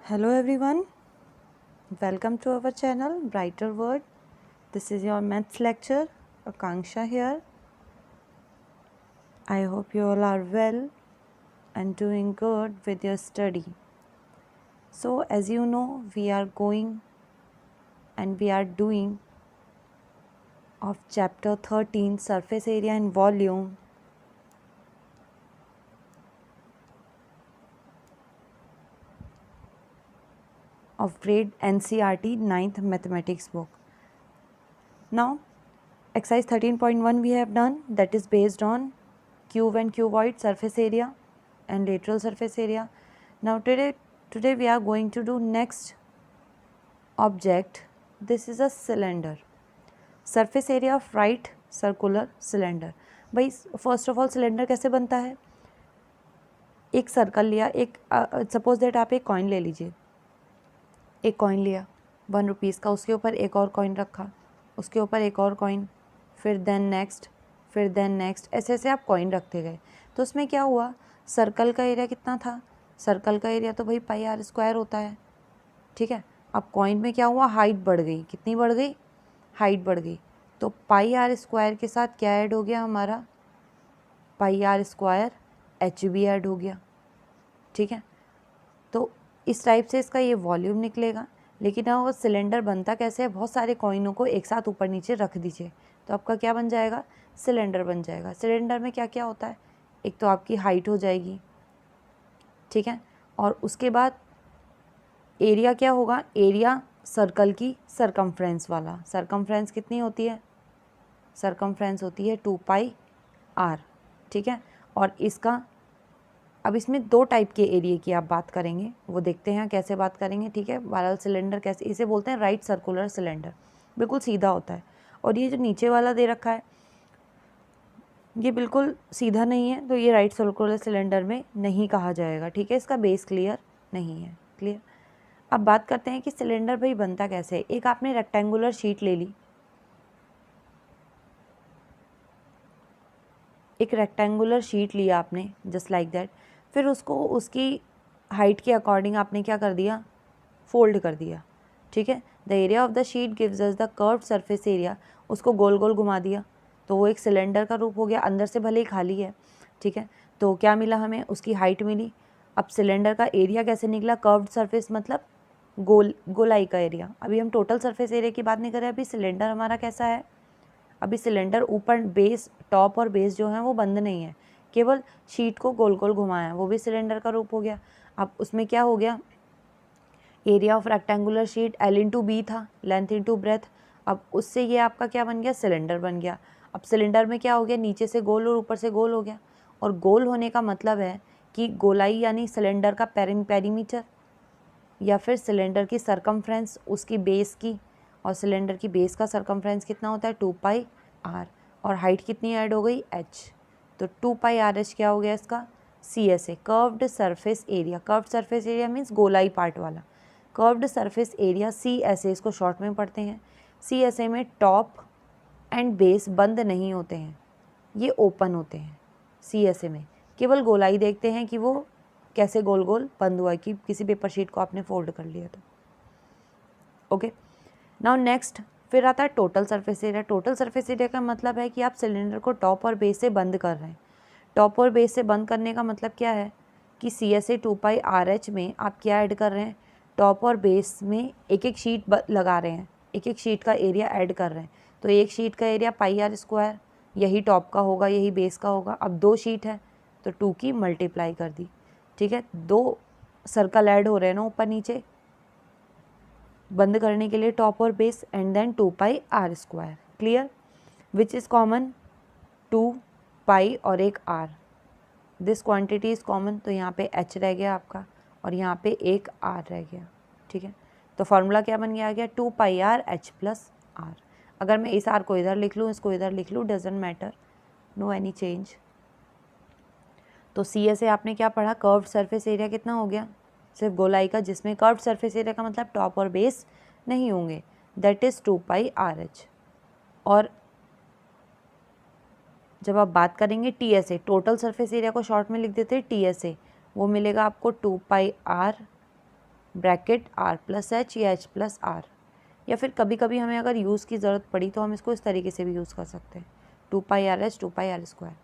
Hello everyone, welcome to our channel Brighter World. This is your maths lecture, Akanksha here. I hope you all are well and doing good with your study. So as you know, we are going and we are doing of chapter 13 surface area and volume of grade NCERT 9th mathematics book. Now exercise 13.1 we have done, that is based on cube and cuboid surface area and lateral surface area. Now today we are going to do next object. This is a cylinder, surface area of right circular cylinder. भाई first of all cylinder कैसे बनता है? एक circle लिया, एक suppose that आप एक coin ले लीजिए, एक कॉइन लिया 1 रुपीज़ का, उसके ऊपर एक और कॉइन रखा, उसके ऊपर एक और कॉइन, फिर देन नेक्स्ट, फिर देन नेक्स्ट, ऐसे ऐसे आप कॉइन रखते गए. तो उसमें क्या हुआ, सर्कल का एरिया कितना था? सर्कल का एरिया तो भाई पाई आर स्क्वायर होता है. ठीक है. अब कॉइन में क्या हुआ, हाइट बढ़ गई. कितनी बढ़ गई? हाइट बढ़ गई. तो पाई आर स्क्वायर के साथ क्या ऐड हो गया हमारा? पाई आर स्क्वायर एच भी ऐड हो गया. ठीक है. तो इस टाइप से इसका ये वॉल्यूम निकलेगा. लेकिन अब वो सिलेंडर बनता कैसे है? बहुत सारे कॉइनों को एक साथ ऊपर नीचे रख दीजिए तो आपका क्या बन जाएगा? सिलेंडर बन जाएगा. सिलेंडर में क्या क्या होता है? एक तो आपकी हाइट हो जाएगी. ठीक है. और उसके बाद एरिया क्या होगा? एरिया सर्कल की सरकमफ्रेंस वाला. सरकमफ्रेंस कितनी होती है? सरकमफ्रेंस होती है 2 पाई आर. ठीक है. और इसका अब इसमें दो टाइप के एरिया की आप बात करेंगे, वो देखते हैं कैसे बात करेंगे. ठीक है. वाला सिलेंडर कैसे, इसे बोलते हैं राइट सर्कुलर सिलेंडर, बिल्कुल सीधा होता है. और ये जो नीचे वाला दे रखा है ये बिल्कुल सीधा नहीं है, तो ये राइट सर्कुलर सिलेंडर में नहीं कहा जाएगा. ठीक है. इसका बेस क्लियर नहीं है. क्लियर. अब बात करते हैं कि सिलेंडर भाई बनता कैसे है. एक आपने रेक्टेंगुलर शीट ले ली, एक रेक्टेंगुलर शीट लिया आपने जस्ट लाइक दैट. फिर उसको उसकी हाइट के अकॉर्डिंग आपने क्या कर दिया? फोल्ड कर दिया. ठीक है. The area of the sheet gives us the curved surface area. उसको गोल गोल घुमा दिया तो वो एक सिलेंडर का रूप हो गया. अंदर से भले ही खाली है. ठीक है. तो क्या मिला हमें? उसकी हाइट मिली. अब सिलेंडर का एरिया कैसे निकला? कर्व्ड सरफेस मतलब गोलाई का एरिया. अभी हम टोटल सरफेस एरिया की बात नहीं कर रहे. अभी सिलेंडर हमारा कैसा है? अभी सिलेंडर ऊपर बेस, टॉप और बेस जो है वो बंद नहीं है, केवल शीट को गोल गोल घुमाया है, वो भी सिलेंडर का रूप हो गया. अब उसमें क्या हो गया? Area of rectangular sheet L into B था, लेंथ इंटू ब्रेथ. अब उससे ये आपका क्या बन गया? सिलेंडर बन गया. अब सिलेंडर में क्या हो गया? नीचे से गोल और ऊपर से गोल हो गया. और गोल होने का मतलब है कि गोलाई यानी सिलेंडर का पेरीमीटर या फिर सिलेंडर की सरकमफ्रेंस उसकी बेस की, और सिलेंडर की बेस का सरकमफ्रेंस कितना होता है? 2 पाई आर. और हाइट कितनी ऐड हो गई? एच. तो 2 पाई आर एच क्या हो गया इसका? C S A, curved surface area. Curved surface area means गोलाई पार्ट वाला. Curved surface area C S A, इसको शॉर्ट में पढ़ते हैं. सी एस ए में टॉप एंड बेस बंद नहीं होते हैं, ये ओपन होते हैं. सी एस ए में केवल गोलाई देखते हैं कि वो कैसे गोल गोल बंद हुआ है, कि किसी पेपर शीट को आपने फोल्ड कर लिया तो. ओके. नाउ नेक्स्ट फिर आता है total surface area. Total surface area का मतलब है कि आप सिलेंडर को टॉप और बेस से बंद कर रहे हैं. टॉप और बेस से बंद करने का मतलब क्या है? कि C S A 2 pi are H में आप क्या ऐड कर रहे हैं? टॉप और बेस में एक एक शीट लगा रहे हैं, एक एक शीट का एरिया ऐड कर रहे हैं. तो एक शीट का एरिया पाई आर स्क्वायर, यही टॉप का होगा, यही बेस का होगा. अब 2 शीट है तो 2 की मल्टीप्लाई कर दी. ठीक है. 2 सर्कल ऐड हो रहे हैं ना ऊपर नीचे, बंद करने के लिए टॉप और base, and then 2 pi are square. Clear. Which is common? 2 pi और एक R. This quantity is common. तो यहाँ पे एच रह गया आपका और यहाँ पे एक आर रह गया. ठीक है. तो फार्मूला क्या बन गया? आ गया 2 pi R H plus are. अगर मैं इस आर को इधर लिख लूँ, इसको इधर लिख लूँ, doesn't matter, no any change. तो सी एस ए आपने क्या पढ़ा? कर्व्ड सरफेस एरिया कितना हो गया? सिर्फ गोलाई का, जिसमें कर्व्ड सरफेस एरिया का मतलब टॉप और बेस नहीं होंगे, that is 2 pi R H. और जब आप बात करेंगे T S A, total surface area को शॉर्ट में लिख देते हैं टी एस ए, वो मिलेगा आपको 2 pi r bracket r plus h या h प्लस आर, या फिर कभी कभी हमें अगर यूज़ की ज़रूरत पड़ी तो हम इसको इस तरीके से भी यूज़ कर सकते हैं, 2 pi are h 2 pi are square,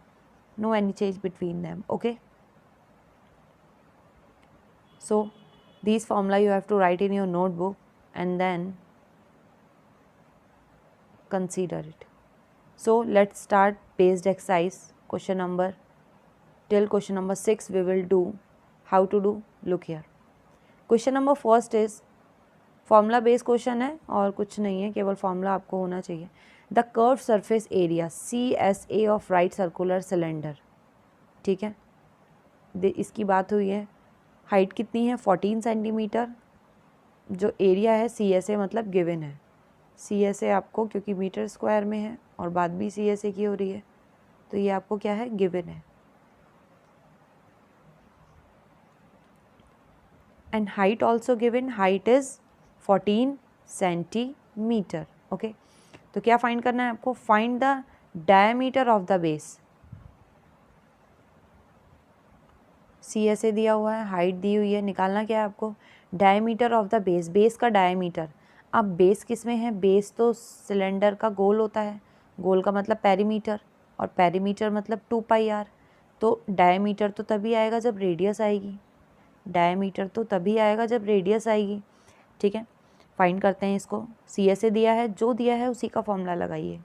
no any change between them. Okay, so these formula you have to write in your notebook and then consider it. So let's start based exercise. Question number till question number 6 we will do. How to do? Look here. Question number first is formula based question है और कुछ नहीं है, केवल formula आपको होना चाहिए. The curve surface area CSA of right circular cylinder. ठीक है, इसकी बात हुई है. हाइट कितनी है 14 सेंटीमीटर. जो एरिया है CSA मतलब गिवन है. CSA आपको क्योंकि मीटर स्क्वायर में है और बात भी CSA की हो रही है तो ये आपको क्या है गिवन है. And height also given, height is 14 centimetre. Okay, तो क्या फाइंड करना है आपको? Find the diameter of the base. CSA दिया हुआ है, हाइट दी हुई है, निकालना क्या है आपको? Diameter of the base. Base का डायमीटर. अब बेस किस में है? बेस तो सिलेंडर का गोल होता है, गोल का मतलब पेरीमीटर, और पेरीमीटर मतलब 2 पाई आर. तो डायमीटर तो तभी आएगा जब रेडियस आएगी. डायमीटर तो तभी आएगा जब रेडियस आएगी. ठीक है, फाइंड करते हैं इसको. CSA दिया है, जो दिया है उसी का फॉर्मूला लगाइए.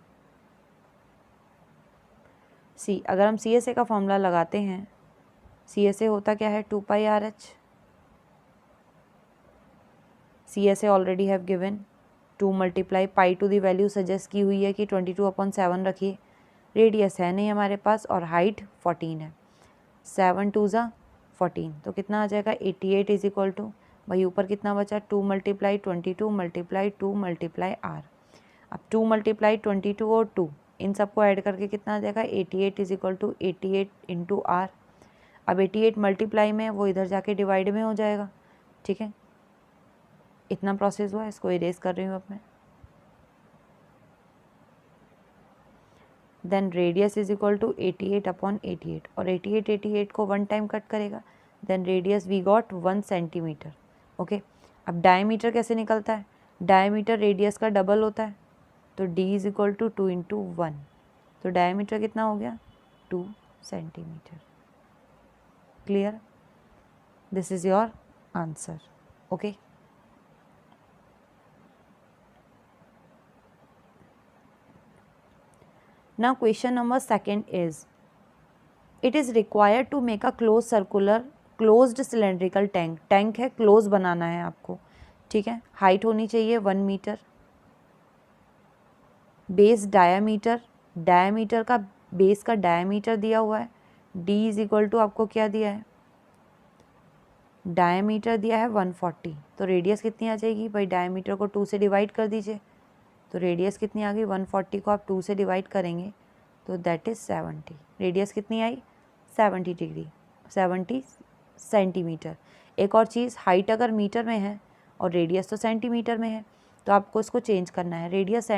अगर हम CSA का फॉर्मूला लगाते हैं, CSA होता क्या है? 2 pi are h. CSA already have given 2 multiply pi to the value suggest की हुई है कि 22/7 रखिए. रेडियस है नहीं हमारे पास और हाइट 14 है. 7 2 ज़ा 14, तो कितना आ जाएगा? 88 इज इक्वल टू, भाई ऊपर कितना बचा? 2 मल्टीप्लाई 22 मल्टीप्लाई 2 मल्टीप्लाई आर. अब 2 मल्टीप्लाई 22 और 2 इन सबको ऐड करके कितना आ जाएगा? 88 is equal to 88 into R. अब 88 मल्टीप्लाई में वो इधर जाके डिवाइड में हो जाएगा. ठीक है, इतना प्रोसेस हुआ, इसको इरेज कर रही हूँ अब मैं. Then radius is equal to 88/88 और 88 को 1 टाइम कट करेगा. Then radius we got 1 centimetre. Okay, अब डायमीटर कैसे निकलता है? डायमीटर रेडियस का डबल होता है, तो D is equal to 2 into 1. तो डायमीटर कितना हो गया? 2 centimetre. Clear? This is your answer. Okay, now question number 2 is, it is required to make a closed cylindrical tank. Tank है, क्लोज बनाना है आपको. ठीक है, हाइट होनी चाहिए 1 मीटर. बेस डायामीटर, डायामीटर का बेस का डायामीटर दिया हुआ है. D इज इक्वल टू आपको क्या दिया है? डायामीटर दिया है 140. तो रेडियस कितनी आ जाएगी भाई? डायामीटर को 2 से डिवाइड कर दीजिए, तो रेडियस कितनी आ गई? 140 को आप 2 से डिवाइड करेंगे तो दैट इज़ 70. रेडियस कितनी आई? 70 डिग्री, 70 सेंटीमीटर. एक और चीज़, हाइट अगर मीटर में है और रेडियस तो सेंटीमीटर में है, तो आपको इसको चेंज करना है. रेडियस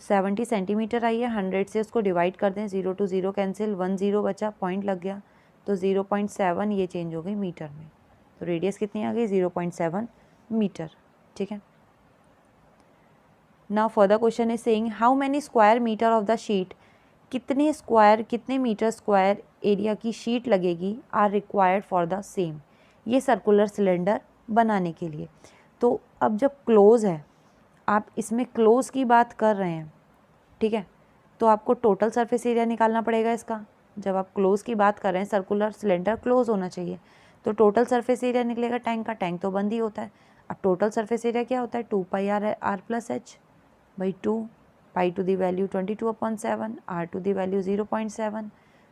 70 सेंटीमीटर आई है, 100 से उसको डिवाइड कर दें, 0 to 0 कैंसिल, 1 0 बचा, पॉइंट लग गया, तो 0.7 ये चेंज हो गई मीटर में. तो रेडियस कितनी आ गई? 0.7 मीटर. ठीक है, now further question is saying how many square metre of the sheet. कितने मीटर स्क्वायर एरिया की शीट लगेगी are required for the same, ये सर्कुलर सिलेंडर बनाने के लिए. तो अब जब क्लोज है, आप इसमें क्लोज की बात कर रहे हैं, ठीक है, तो आपको टोटल सरफेस एरिया निकालना पड़ेगा इसका. जब आप क्लोज की बात कर रहे हैं, सर्कुलर सिलेंडर क्लोज होना चाहिए, तो टोटल सरफेस एरिया निकलेगा टैंक का. टैंक तो बंद ही होता है. अब टोटल सरफेस एरिया क्या होता है? 2 pi r plus h by 2, pi to the value 22/7, r to the value 0.7,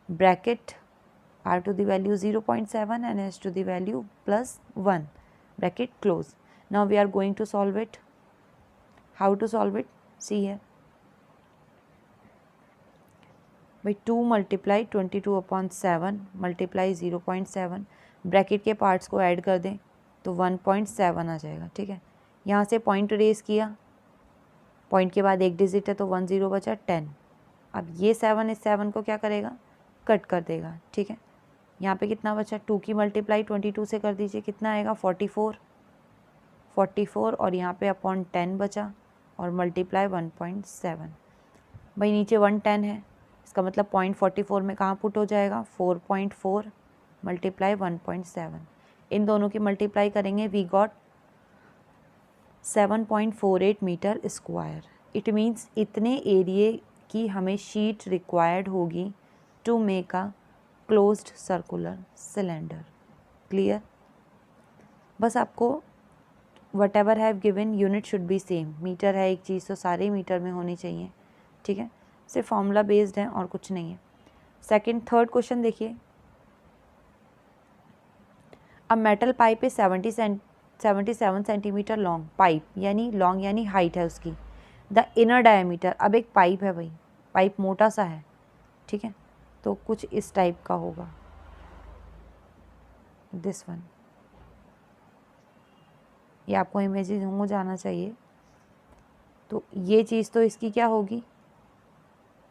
bracket r to the value 0.7 and h to the value +1, bracket close. Now we are going to solve it. How to solve it? See है भाई 2 multiply 22/7 multiply 0.7, bracket के parts को add कर दें तो 1.7 आ जाएगा. ठीक है, यहाँ से पॉइंट रेस किया, पॉइंट के बाद एक डिजिट है तो 1 0 बचा 10. अब ये 7 इस 7 को क्या करेगा? कट कर देगा. ठीक है, यहाँ पे कितना बचा, 2 की मल्टीप्लाई 22 से कर दीजिए, कितना आएगा 44 और यहाँ पे अपॉन 10 बचा और मल्टीप्लाई 1.7। भाई नीचे 110 है, इसका मतलब 0.44 में कहाँ पुट हो जाएगा, 4.4 मल्टीप्लाई 1.7। इन दोनों की मल्टीप्लाई करेंगे, we got 7.48 metre square. It means इतने एरिए की हमें शीट रिक्वायर्ड होगी to make a closed circular cylinder. Clear? बस आपको what ever have given unit should be same. Metre है एक चीज़ तो सारे मीटर में होनी चाहिए, ठीक है, सिर्फ फॉर्मूला बेस्ड है और कुछ नहीं है। थर्ड क्वेश्चन देखिए, अब metal pipe is 77 centimetre long. Pipe यानी लॉन्ग यानी हाइट है उसकी। द इनर डायमीटर, अब एक पाइप है भाई, पाइप मोटा सा है, ठीक है, तो कुछ इस टाइप का होगा, दिस वन। ये आपको इमेजिन हो जाना चाहिए। तो ये चीज़ तो इसकी क्या होगी,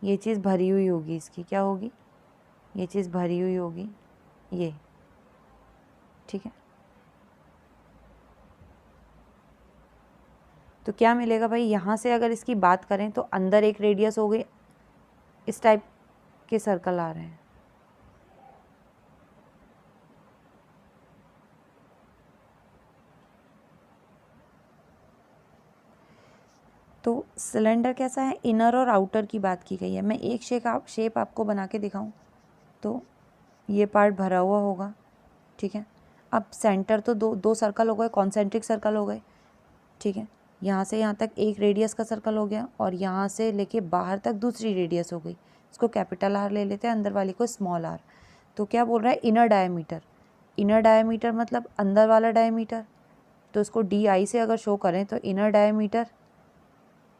ये चीज़ भरी हुई होगी, इसकी क्या होगी, ये चीज़ भरी हुई होगी, ये, ठीक है। तो क्या मिलेगा भाई, यहाँ से अगर इसकी बात करें तो अंदर एक रेडियस हो गई, इस टाइप के सर्कल आ रहे हैं, तो सिलेंडर कैसा है, इनर और आउटर की बात की गई है। मैं एक शेप आपको बना के दिखाऊं तो ये पार्ट भरा हुआ होगा, ठीक है। अब सेंटर तो दो सर्कल हो गए, कॉन्सेंट्रिक सर्कल हो गए, ठीक है। यहाँ से यहाँ तक एक रेडियस का सर्कल हो गया और यहाँ से लेके बाहर तक दूसरी रेडियस हो गई। इसको कैपिटल आर ले लेते हैं, अंदर वाली को स्मॉल आर। तो क्या बोल रहा है, इनर डायमीटर। इनर डायमीटर मतलब अंदर वाला डायमीटर, तो इसको डी आई से अगर शो करें तो इनर डायमीटर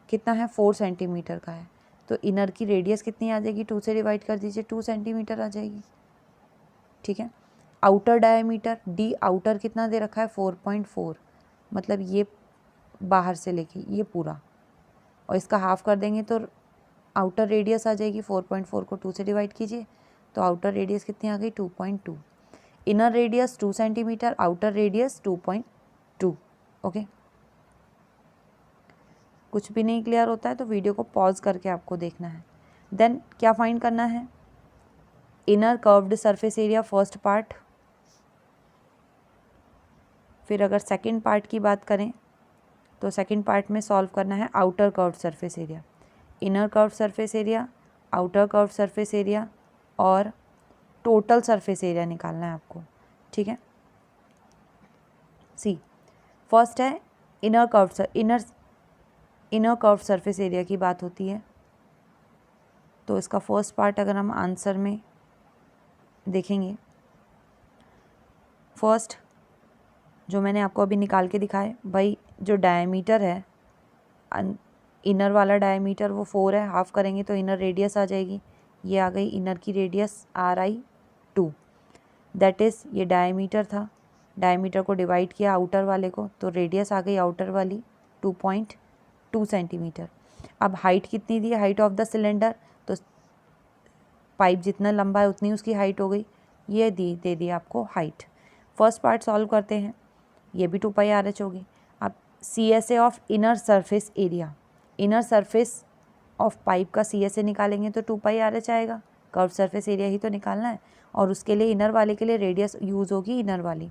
कितना है, 4 सेंटीमीटर का है। तो इनर की रेडियस कितनी आ जाएगी, 2 से डिवाइड कर दीजिए, 2 सेंटीमीटर आ जाएगी, ठीक है। आउटर डायमीटर, डी आउटर कितना दे रखा है, 4.4, मतलब ये बाहर से लेके ये पूरा, और इसका हाफ कर देंगे तो आउटर रेडियस आ जाएगी। 4.4 को 2 से डिवाइड कीजिए तो आउटर रेडियस कितनी आ गई, 2.2। Inner radius 2 centimetre, outer radius 2.2। Okay, कुछ भी नहीं क्लियर होता है तो वीडियो को पॉज करके आपको देखना है। देन क्या फाइंड करना है, inner curved surface area first part. फिर अगर सेकंड पार्ट की बात करें तो सेकंड पार्ट में सॉल्व करना है outer curved surface area. Inner curved surface area, outer curved surface area और टोटल सरफेस एरिया निकालना है आपको, ठीक है। सी, फर्स्ट है इनर कर्व्ड सरफेस एरिया की बात होती है, तो इसका फर्स्ट पार्ट अगर हम आंसर में देखेंगे, फर्स्ट जो मैंने आपको अभी निकाल के दिखाए भाई, जो डायमीटर है इनर वाला डायमीटर वो 4 है, हाफ करेंगे तो इनर रेडियस आ जाएगी, ये आ गई इनर की रेडियस RI2, दैट इज़ ये डायमीटर था, डायमीटर को डिवाइड किया आउटर वाले को तो रेडियस आ गई आउटर वाली 2.2 सेंटीमीटर। अब हाइट कितनी दी है, हाइट ऑफ द सिलेंडर, तो पाइप जितना लंबा है उतनी उसकी हाइट हो गई, ये दे दी आपको हाइट। फर्स्ट पार्ट सॉल्व करते हैं, ये भी 2πRH होगी। अब CSA of inner surface area, inner surface of pipe का CSA निकालेंगे तो 2πRH आएगा, कर्व सरफेस एरिया ही तो निकालना है और उसके लिए इनर वाले के लिए रेडियस यूज़ होगी इनर वाली,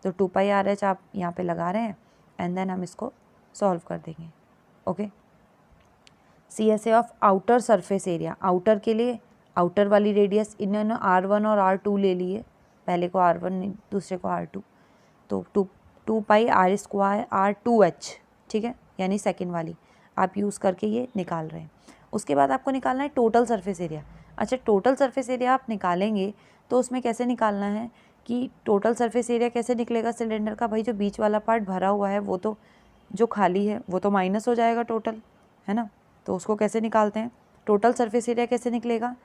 तो 2πRH आप यहाँ पे लगा रहे हैं एंड देन हम इसको सॉल्व कर देंगे। Okay, CSA of outer surface area, outer के लिए आउटर वाली रेडियस इन्होंने R1 और R2 ले लिए, पहले को R1 दूसरे को R2, तो 2πr² R2H, ठीक है, यानी सेकंड वाली आप यूज़ करके ये निकाल रहे हैं। उसके बाद आपको निकालना है टोटल सरफेस एरिया। अच्छा, टोटल सरफेस एरिया आप निकालेंगे तो उसमें कैसे निकालना है कि टोटल सरफेस एरिया कैसे निकलेगा सिलेंडर का, भाई जो बीच वाला पार्ट भरा हुआ है वो तो, जो खाली है वो तो माइनस हो जाएगा टोटल, है ना। तो उसको कैसे निकालते हैं, टोटल सरफेस एरिया कैसे निकलेगा,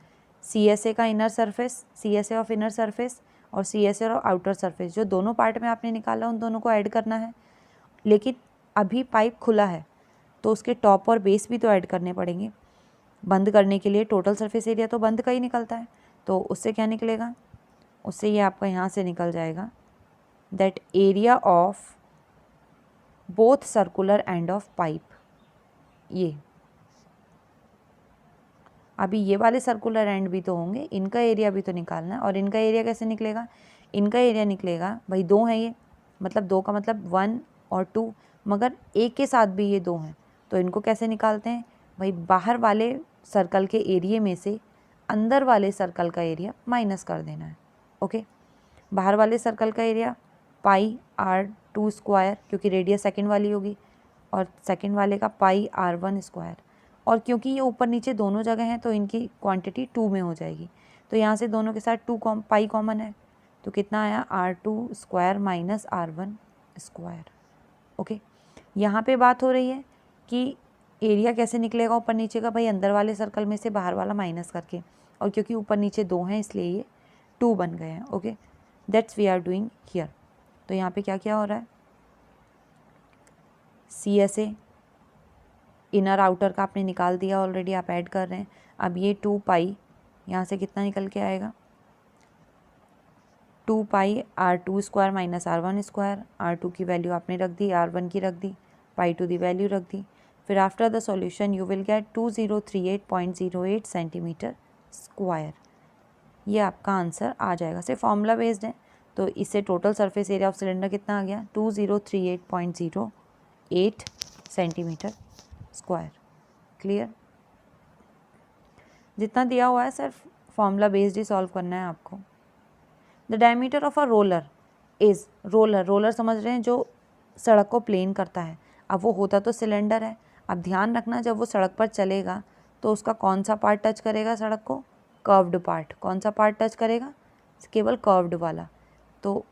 CSA का inner surface, CSA of inner surface और CSA ऑफ आउटर सरफेस, जो दोनों पार्ट में आपने निकाला उन दोनों को ऐड करना है। लेकिन अभी पाइप खुला है तो उसके टॉप और बेस भी तो ऐड करने पड़ेंगे। बंद करने के लिए टोटल सरफेस एरिया तो बंद का ही निकलता है, तो उससे क्या निकलेगा, उससे ये आपका यहाँ से निकल जाएगा that area of both circular end of pipe. ये अभी ये वाले सर्कुलर एंड भी तो होंगे, इनका एरिया भी तो निकालना है। और इनका एरिया कैसे निकलेगा? इनका एरिया निकलेगा भाई 2 है ये, मतलब 2 का मतलब 1 और 2, मगर एक के साथ भी ये 2 हैं, तो इनको कैसे निकालते हैं भाई? बाहर वाले सर्कल के एरिया में से अंदर वाले सर्कल का एरिया माइनस कर देना है। ओके, बाहर वाले सर्कल का एरिया पाई r2 स्क्वायर, क्योंकि रेडियस सेकंड वाली होगी, और सेकंड वाले का पाई r1 स्क्वायर। और क्योंकि ये ऊपर नीचे दोनों जगह हैं तो इनकी क्वांटिटी 2 में हो जाएगी, तो यहाँ से दोनों के साथ 2 पाई कॉमन है, तो कितना आया r2 square minus r1 square. Okay, यहाँ पे बात हो रही है कि एरिया कैसे निकलेगा ऊपर नीचे का? भाई अंदर वाले सर्कल में से बाहर वाला माइनस करके, और क्योंकि ऊपर नीचे 2 हैं इसलिए ये 2 बन गए हैं। Okay, that's we are doing here. तो यहाँ पे क्या क्या हो रहा है? CSA इनर आउटर का आपने निकाल दिया ऑलरेडी, आप ऐड कर रहे हैं। अब ये 2 पाई यहाँ से कितना निकल के आएगा? 2 पाई r2 square minus r1 square. r2 की वैल्यू आपने रख दी, r1 की रख दी, पाई टू दी वैल्यू रख दी। फिर after the solution you will get 2038.08 centimetre square. ये आपका आंसर आ जाएगा। सिर्फ फॉर्मूला बेस्ड है, तो इससे total surface area of cylinder कितना आ गया? 2038.08 सेंटीमीटर स्क्वायर। क्लियर? जितना दिया हुआ है सिर्फ फॉर्मूला बेस्ड ही सॉल्व करना है आपको। The diameter of a roller is, roller समझ रहे हैं, जो सड़क को प्लेन करता है। अब वो होता तो सिलेंडर है। अब ध्यान रखना, जब वो सड़क पर चलेगा तो उसका कौन सा पार्ट टच करेगा सड़क को? Curved part. कौन सा पार्ट टच करेगा? केवल कर्व्ड वाला, तो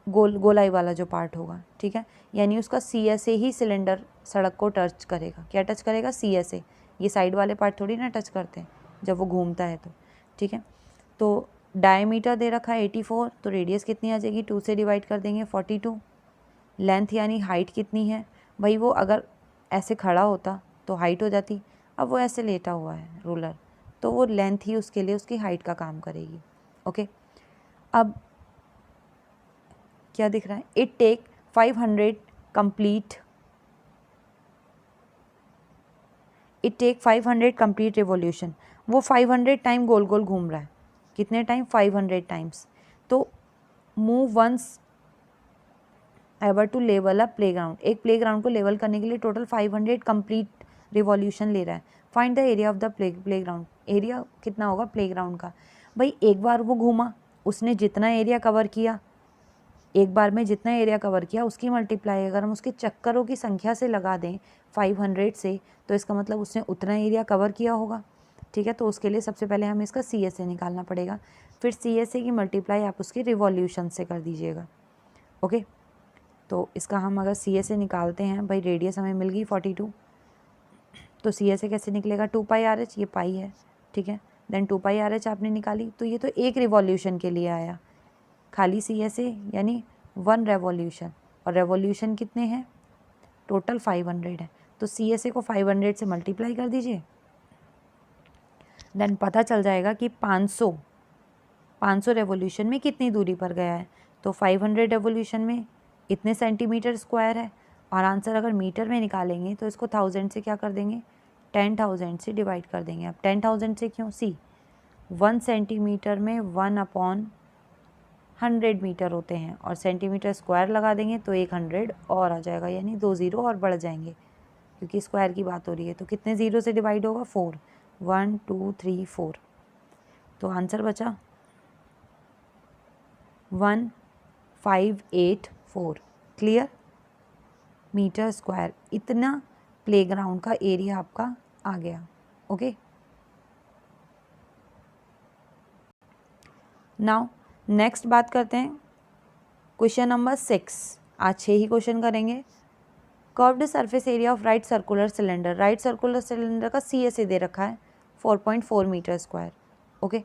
गोलाई वाला जो पार्ट होगा। ठीक है, यानी उसका CSA ही सिलेंडर सड़क को टच करेगा। क्या टच करेगा? CSA। ये साइड वाले पार्ट थोड़ी ना टच करते हैं जब वो घूमता है तो। ठीक है, तो डायमीटर दे रखा है 84, तो रेडियस कितनी आ जाएगी? 2 से डिवाइड कर देंगे 42। लेंथ यानी हाइट कितनी है भाई? वो अगर ऐसे खड़ा होता तो हाइट हो जाती, अब वो ऐसे लेटा हुआ है रोलर, तो वो लेंथ ही उसके लिए उसकी हाइट का काम करेगी। ओके, अब क्या दिख रहा है? It take 500 complete revolution. वो 500 टाइम गोल गोल घूम रहा है। कितने टाइम? 500 टाइम्स। तो move once ever to level a playground. एक प्लेग्राउंड को लेवल करने के लिए टोटल 500 कंप्लीट रिवॉल्यूशन ले रहा है। Find the area of the playground. Area कितना होगा प्लेग्राउंड का? भाई एक बार वो घूमा, उसने जितना एरिया कवर किया, एक बार में जितना एरिया कवर किया उसकी मल्टीप्लाई अगर हम उसके चक्करों की संख्या से लगा दें 500 से, तो इसका मतलब उसने उतना एरिया कवर किया होगा। ठीक है, तो उसके लिए सबसे पहले हमें इसका CSA निकालना पड़ेगा। फिर CSA की मल्टीप्लाई आप उसकी रिवॉल्यूशन से कर दीजिएगा। ओके, तो इसका हम अगर CSA निकालते हैं, भाई रेडियस हमें मिल गई 42, तो CSA कैसे निकलेगा? 2 पाई RH, ये पाई है। ठीक है, देन 2 पाई RH आपने निकाली, तो ये तो एक रिवॉल्यूशन के लिए आया। खाली CSA यानी 1 रेवोल्यूशन, और रेवोल्यूशन कितने हैं? टोटल 500 है, तो CSA को 500 से मल्टीप्लाई कर दीजिए। देन पता चल जाएगा कि 500 रेवोल्यूशन में कितनी दूरी पर गया है। तो 500 रेवोल्यूशन में इतने सेंटीमीटर स्क्वायर है, और आंसर अगर मीटर में निकालेंगे तो इसको 1000 से क्या कर देंगे? 10,000 से डिवाइड कर देंगे। अब 10,000 से क्यों? 1 सेंटीमीटर में 1/100 मीटर होते हैं, और सेंटीमीटर स्क्वायर लगा देंगे तो 100 और आ जाएगा, यानी 2 ज़ीरो और बढ़ जाएंगे क्योंकि स्क्वायर की बात हो रही है। तो कितने ज़ीरो से डिवाइड होगा? 4। 1 2 3 4, तो आंसर बचा 1584। क्लियर? मीटर स्क्वायर, इतना प्लेग्राउंड का एरिया आपका आ गया। ओके, नाउ नेक्स्ट बात करते हैं क्वेश्चन नंबर 6। आज 6 ही क्वेश्चन करेंगे। Curved surface area of right circular cylinder. Right circular cylinder का CSA दे रखा है 4.4 metre square. Okay,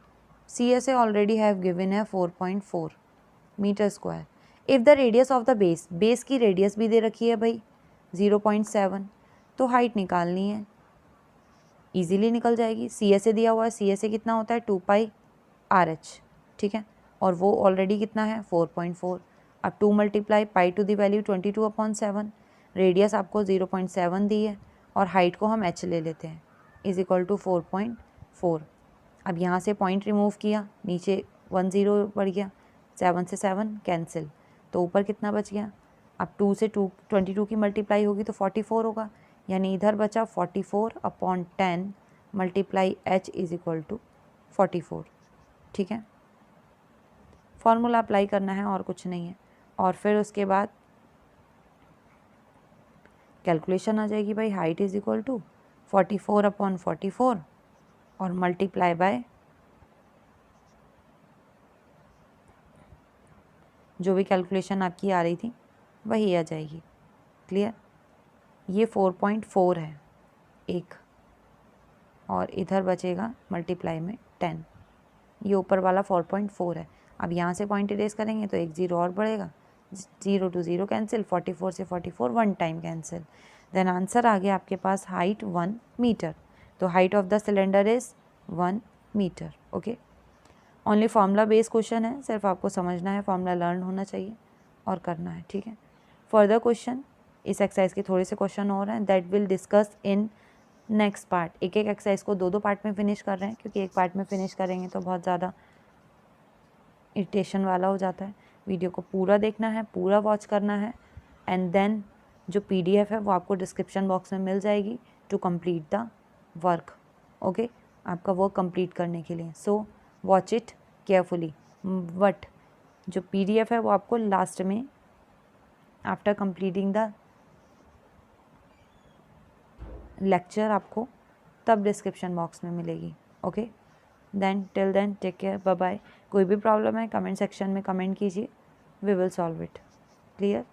CSA already have given है 4.4 metre square. If the radius of the base की रेडियस भी दे रखी है भाई 0.7, तो हाइट निकालनी है, इजीली निकल जाएगी। CSA दिया हुआ है, CSA कितना होता है? 2 पाई RH। ठीक है, और वो ऑलरेडी कितना है 4.4। अब 2 multiply pi to the value 22/7, radius आपको 0.7 दी है और हाइट को हम h ले लेते हैं, इज इक्वल टू 4.4। अब यहाँ से पॉइंट रिमूव किया, नीचे 1 0 बढ़ गया, 7 से 7 कैंसिल, तो ऊपर कितना बच गया। अब 2 से 22 की मल्टीप्लाई होगी तो 44 होगा, यानी इधर बचा 44/10 multiply h is equal to 44। ठीक है, फॉर्मूला अप्लाई करना है और कुछ नहीं है। और फिर उसके बाद कैलकुलेशन आ जाएगी भाई, हाइट इज इक्वल टू 44/44 और मल्टीप्लाई बाय जो भी कैलकुलेशन आपकी आ रही थी वही आ जाएगी। क्लियर, ये 4.4 है एक, और इधर बचेगा मल्टीप्लाई में 10, ये ऊपर वाला 4.4 है। अब यहाँ से पॉइंट इरेज करेंगे तो एक 0 और बढ़ेगा, 0 to 0 कैंसिल, 44 से 44 1 टाइम कैंसिल, देन आंसर आ गया आपके पास हाइट 1 मीटर। तो height of the cylinder is 1 metre. Okay, only formula based question है, सिर्फ आपको समझना है, फार्मूला लर्न होना चाहिए और करना है। ठीक है, फर्दर क्वेश्चन इस एक्सरसाइज के थोड़े से क्वेश्चन और हैं that will discuss in next part. एक एक एक्सरसाइज को दो पार्ट में फिनिश कर रहे हैं, क्योंकि एक पार्ट में फिनिश करेंगे तो बहुत ज़्यादा इरिटेशन वाला हो जाता है। वीडियो को पूरा देखना है, पूरा वॉच करना है, एंड देन जो PDF है वो आपको डिस्क्रिप्शन बॉक्स में मिल जाएगी to complete the work. Okay, आपका वर्क कंप्लीट करने के लिए, so watch it carefully. But जो PDF है वो आपको लास्ट में आफ्टर कंप्लीटिंग द लेक्चर आपको तब डिस्क्रिप्शन बॉक्स में मिलेगी। Okay, then till then take care, bye bye. कोई भी प्रॉब्लम है कमेंट सेक्शन में कमेंट कीजिए, we will solve it. Clear.